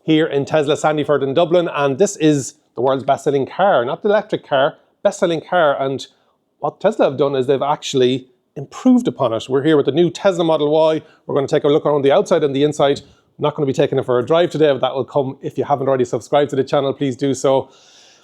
here in Tesla Sandyford in Dublin, and this is the world's best-selling car, not the electric car, best-selling car. And what Tesla have done is they've actually improved upon it. We're here with the new Tesla Model Y. We're going to take a look around the outside and the inside. I'm not going to be taking it for a drive today, but that will come. If you haven't already subscribed to the channel, please do so.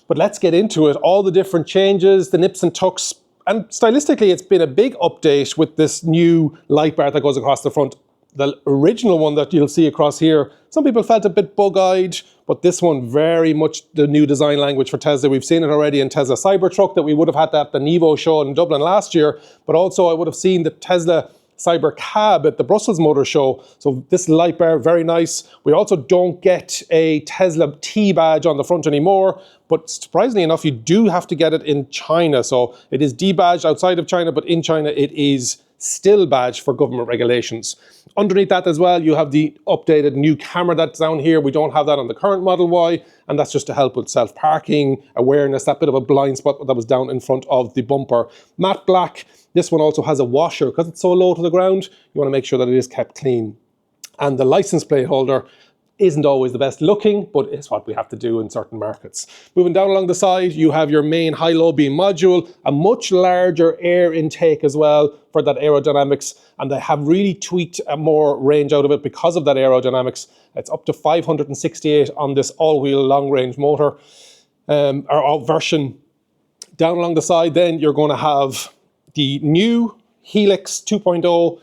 But let's get into it. All the different changes, the nips and tucks, and stylistically, it's been a big update with this new light bar that goes across the front. The original one that you'll see across here, some people felt a bit bug-eyed, but this one very much the new design language for Tesla. We've seen it already in Tesla Cybertruck that we would have had at the Nevo show in Dublin last year, but also I would have seen the Tesla Cyber Cab at the Brussels Motor Show. So this light bar, very nice. We also don't get a Tesla T badge on the front anymore, but surprisingly enough, you do have to get it in China. So it is debadged outside of China, but in China it is still badged for government regulations. Underneath that as well, you have the updated new camera that's down here. We don't have that on the current Model Y, and that's just to help with self-parking, awareness, that bit of a blind spot that was down in front of the bumper. Matte black. This one also has a washer. Because it's so low to the ground, you want to make sure that it is kept clean. And the license plate holder isn't always the best looking, but it's what we have to do in certain markets. Moving down along the side, you have your main high-low beam module, a much larger air intake as well for that aerodynamics, and they have really tweaked more range out of it because of that aerodynamics. It's up to 568 on this all-wheel long-range motor or version. Down along the side then, you're going to have the new Helix 2.0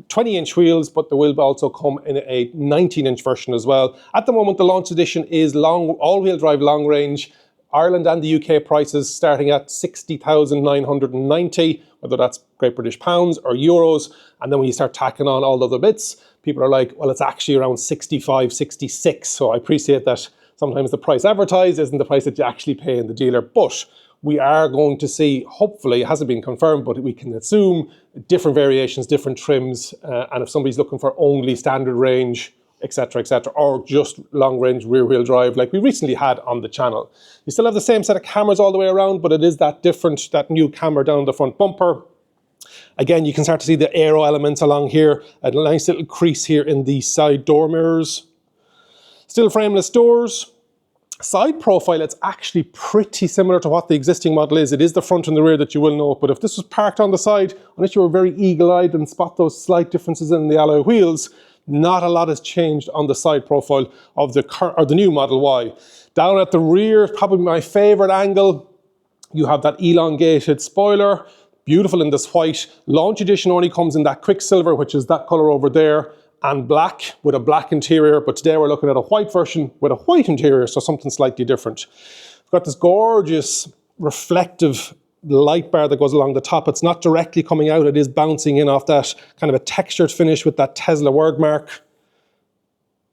20-inch wheels, but there will also come in a 19-inch version as well. At the moment, the launch edition is all-wheel drive long range. Ireland and the UK prices starting at 60,990, whether that's Great British pounds or euros. And then when you start tacking on all the other bits, people are like, well, it's actually around 65, 66. So I appreciate that sometimes the price advertised isn't the price that you actually pay in the dealer, but we are going to see, hopefully, it hasn't been confirmed, but we can assume different variations, different trims, and if somebody's looking for only standard range, etc., or just long range rear wheel drive like we recently had on the channel. You still have the same set of cameras all the way around, but it is that different, that new camera down the front bumper. Again, you can start to see the aero elements along here, a nice little crease here in the side door mirrors. Still frameless doors. Side profile, it's actually pretty similar to what the existing model is. It is the front and the rear that you will know, but if this was parked on the side, unless you were very eagle-eyed and spot those slight differences in the alloy wheels, not a lot has changed on the side profile of the new Model Y. Down at the rear, probably my favorite angle, you have that elongated spoiler, beautiful in this white. Launch edition only comes in that Quicksilver, which is that color over there, and black with a black interior, but today we're looking at a white version with a white interior, so something slightly different. We've got this gorgeous reflective light bar that goes along the top. It's not directly coming out, it is bouncing in off that kind of a textured finish with that Tesla word mark.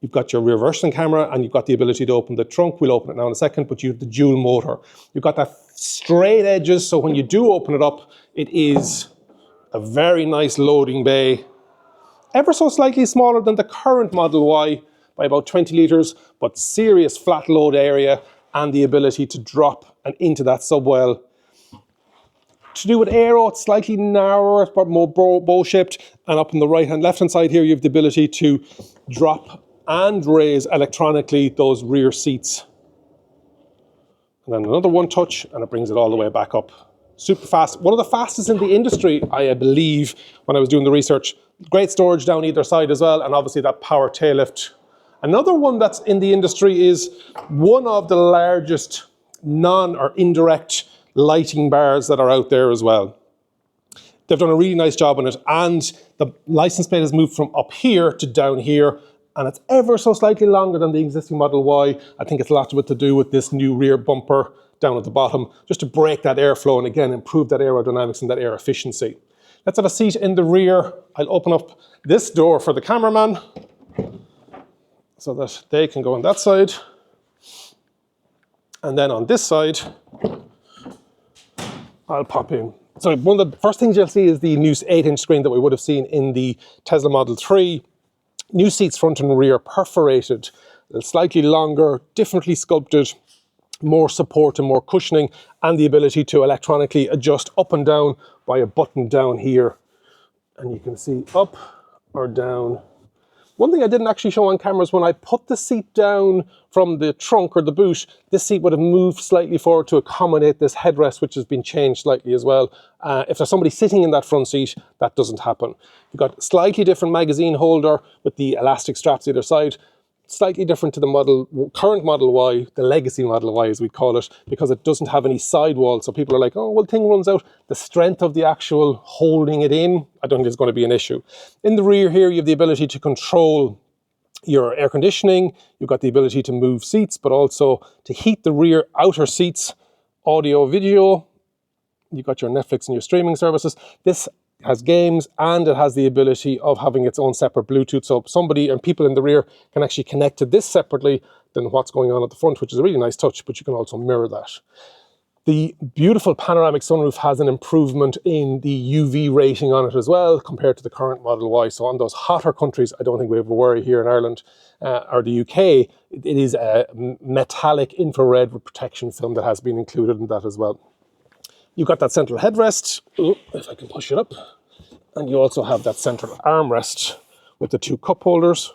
You've got your reversing camera and you've got the ability to open the trunk. We'll open it now in a second, but you have the dual motor. You've got that straight edges, so when you do open it up, it is a very nice loading bay. Ever so slightly smaller than the current Model Y by about 20 litres, but serious flat load area and the ability to drop and into that subwell. To do with aero, it's slightly narrower, but more bow-shaped, and up on the left-hand side here, you have the ability to drop and raise electronically those rear seats. And then another one touch, and it brings it all the way back up. Super fast, one of the fastest in the industry, I believe, when I was doing the research. Great storage down either side as well, and obviously that power tail lift. Another one that's in the industry is one of the largest non or indirect lighting bars that are out there as well. They've done a really nice job on it, and the license plate has moved from up here to down here, and it's ever so slightly longer than the existing Model Y. I think it's a lot to do with this new rear bumper down at the bottom, just to break that airflow and again improve that aerodynamics and that air efficiency. Let's have a seat in the rear. I'll open up this door for the cameraman so that they can go on that side. And then on this side, I'll pop in. So one of the first things you'll see is the new 8-inch screen that we would have seen in the Tesla Model 3. New seats front and rear, perforated, slightly longer, differently sculpted, more support and more cushioning, and the ability to electronically adjust up and down by a button down here. And you can see up or down One thing I didn't actually show on camera is when I put the seat down from the trunk or the boot, this seat would have moved slightly forward to accommodate this headrest, which has been changed slightly as well. If there's somebody sitting in that front seat, that doesn't happen. You've got slightly different magazine holder with the elastic straps either side. Slightly different to the current Model Y, the legacy Model Y as we call it, because it doesn't have any sidewall. So people are like, oh, well, thing runs out. The strength of the actual holding it in, I don't think is going to be an issue. In the rear here, you have the ability to control your air conditioning. You've got the ability to move seats, but also to heat the rear outer seats, audio, video. You've got your Netflix and your streaming services. This has games, and it has the ability of having its own separate Bluetooth, so somebody and people in the rear can actually connect to this separately than what's going on at the front, which is a really nice touch, but you can also mirror that. The beautiful panoramic sunroof has an improvement in the UV rating on it as well compared to the current Model Y. So on those hotter countries, I don't think we have a worry here in Ireland or the UK. It is a metallic infrared protection film that has been included in that as well. You've got that central headrest, if I can push it up, and you also have that central armrest with the two cup holders,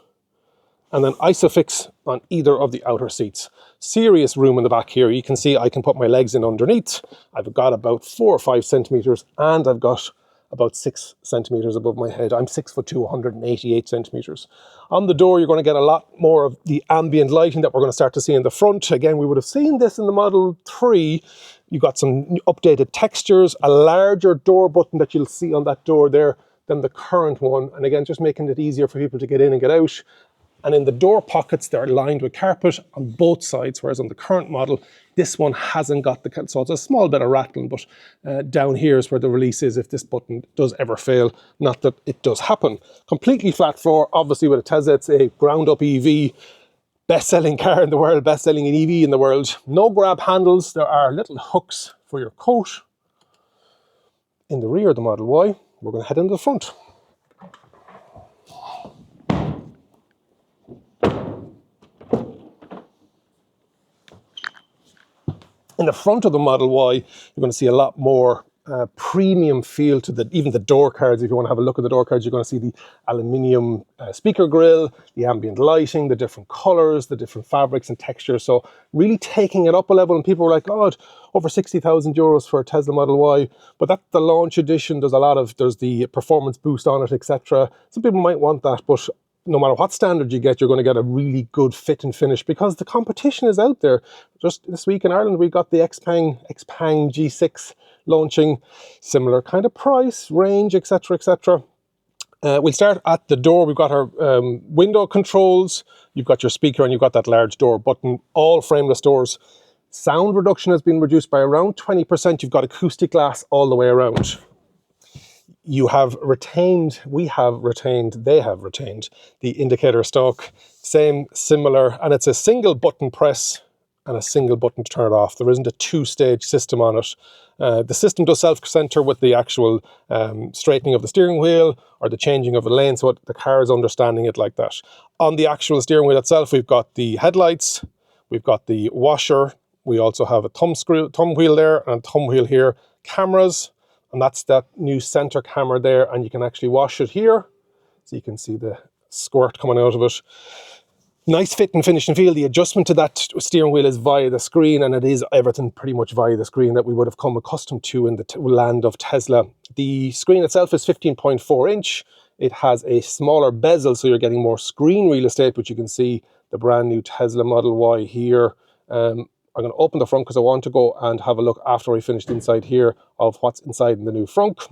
and then Isofix on either of the outer seats. Serious room in the back here. You can see I can put my legs in underneath. I've got about 4 or 5 centimeters, and I've got about 6 centimeters above my head. I'm 6'2", 188 centimeters. On the door, you're going to get a lot more of the ambient lighting that we're going to start to see in the front. Again, we would have seen this in the Model 3. You've got some updated textures, a larger door button that you'll see on that door there than the current one. And again, just making it easier for people to get in and get out. And in the door pockets, they're lined with carpet on both sides, whereas on the current model, this one hasn't got the, so it's a small bit of rattling, but down here is where the release is if this button does ever fail. Not that it does happen. Completely flat floor, obviously with a Tesla, it's a ground-up EV, best-selling car in the world, best-selling EV in the world. No grab handles, there are little hooks for your coat. In the rear of the Model Y, we're going to head into the front. In the front of the Model Y, you're going to see a lot more premium feel to even the door cards. If you want to have a look at the door cards, you're going to see the aluminium speaker grille, the ambient lighting, the different colors, the different fabrics and textures. So really taking it up a level, and people were like, oh, over 60,000 euros for a Tesla Model Y. But that's the launch edition. There's the performance boost on it, etc. Some people might want that, but no matter what standard you get, you're going to get a really good fit and finish because the competition is out there. Just this week in Ireland, we got the Xpeng G6 launching, similar kind of price, range, etc., etc. We'll start at the door. We've got our window controls. You've got your speaker and you've got that large door button, all frameless doors. Sound reduction has been reduced by around 20%. You've got acoustic glass all the way around. You have retained, they have retained the indicator stalk, similar, and it's a single button press and a single button to turn it off. There isn't a two-stage system on it. The system does self-center with the actual straightening of the steering wheel or the changing of the lane, so the car is understanding it like that. On the actual steering wheel itself, we've got the headlights, we've got the washer, we also have a thumb wheel there and a thumb wheel here, cameras, and that's that new center camera there, and you can actually wash it here, so you can see the squirt coming out of it. Nice fit and finish and feel. The adjustment to that steering wheel is via the screen, and it is everything pretty much via the screen that we would have come accustomed to in the land of Tesla. The screen itself is 15.4 inch. It has a smaller bezel, so you're getting more screen real estate, but you can see the brand new Tesla Model Y here. I'm going to open the front because I want to go and have a look after I finished inside here of what's inside in the new frunk.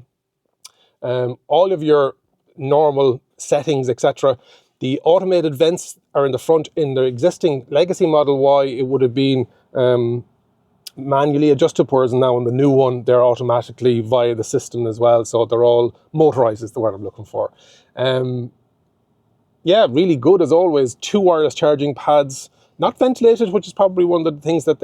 All of your normal settings, etc. The automated vents are in the front. In the existing legacy Model Y, it would have been manually adjusted, whereas now in the new one, they're automatically via the system as well. So they're all motorized is the word I'm looking for. Yeah, really good as always. 2 wireless charging pads. Not ventilated, which is probably one of the things that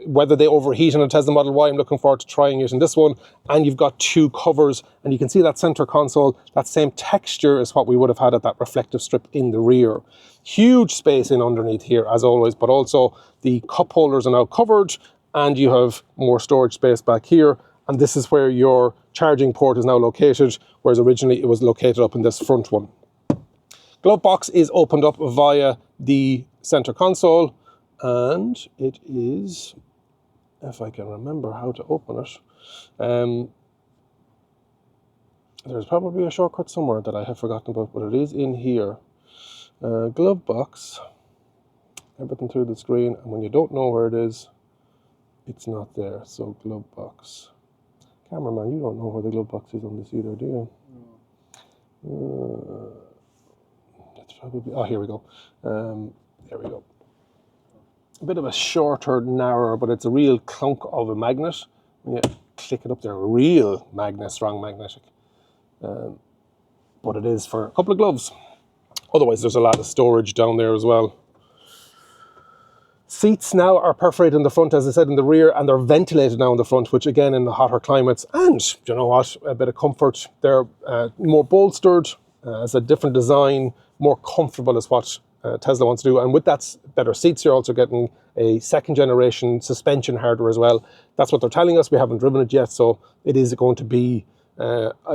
whether they overheat on a Tesla Model Y, I'm looking forward to trying it in this one. And you've got 2 covers, and you can see that center console, that same texture as what we would have had at that reflective strip in the rear. Huge space in underneath here, as always, but also the cup holders are now covered, and you have more storage space back here. And this is where your charging port is now located, whereas originally it was located up in this front one. glove box is opened up via the center console, and it is, if I can remember how to open it, there's probably a shortcut somewhere that I have forgotten about, but it is in here. Glove box, everything through the screen, and when you don't know where it is, it's not there. So glove box. Cameraman, you don't know where the glove box is on this either, do you? No. That's probably, oh, here we go. There we go. A bit of a shorter, narrower, but it's a real clunk of a magnet. Yeah, click it up there, a real magnet, strong magnetic. But it is for a couple of gloves. Otherwise, there's a lot of storage down there as well. Seats now are perforated in the front, as I said, in the rear, and they're ventilated now in the front, which again, in the hotter climates, and you know what, a bit of comfort. They're more bolstered, as a different design, more comfortable is what Tesla wants to do. And with that better seats, you're also getting a second generation suspension hardware as well. That's what they're telling us. We haven't driven it yet, so it is going to be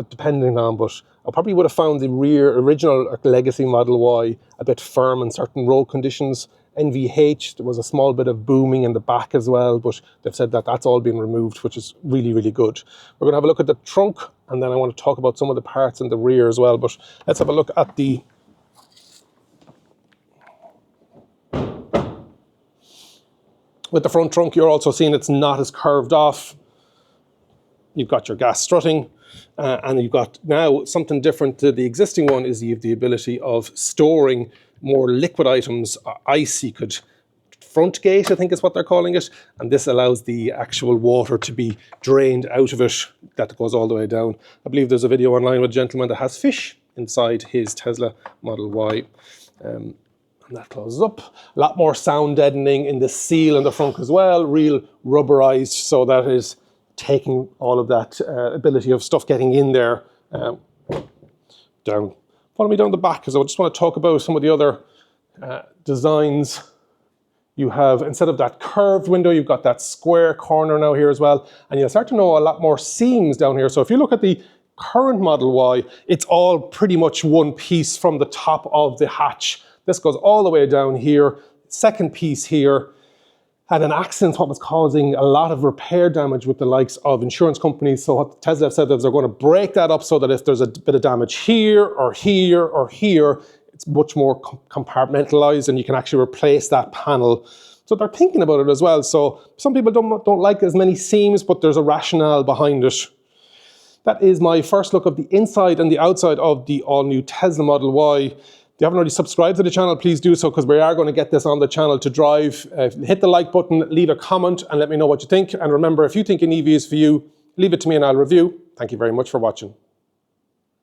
depending on, but I probably would have found the rear original legacy Model Y a bit firm in certain road conditions. NVH, there was a small bit of booming in the back as well, but they've said that that's all been removed, which is really, really good. We're going to have a look at the trunk, and then I want to talk about some of the parts in the rear as well, but let's have a look at the with the front trunk. You're also seeing it's not as curved off. You've got your gas strutting, and you've got now something different to the existing one is you have the ability of storing more liquid items, ice. You could front gate, I think is what they're calling it, and this allows the actual water to be drained out of it. That goes all the way down. I believe there's a video online with a gentleman that has fish inside his Tesla Model Y. And that closes up. A lot more sound deadening in the seal in the front as well, real rubberized, so that is taking all of that ability of stuff getting in there down. Follow me down the back, because I just want to talk about some of the other designs. You have, instead of that curved window, you've got that square corner now here as well, and you'll start to know a lot more seams down here. So if you look at the current Model Y, it's all pretty much one piece from the top of the hatch. This goes all the way down here, second piece here. Had an accident, what was causing a lot of repair damage with the likes of insurance companies. So what Tesla have said is they're going to break that up so that if there's a bit of damage here or here or here, it's much more compartmentalized and you can actually replace that panel. So they're thinking about it as well. So some people don't like as many seams, but there's a rationale behind it. That is my first look of the inside and the outside of the all-new Tesla Model Y. If you haven't already subscribed to the channel, please do so, because we are going to get this on the channel to drive. Hit the like button, leave a comment, and let me know what you think. And remember, if you think an EV is for you, leave it to me and I'll review. Thank you very much for watching.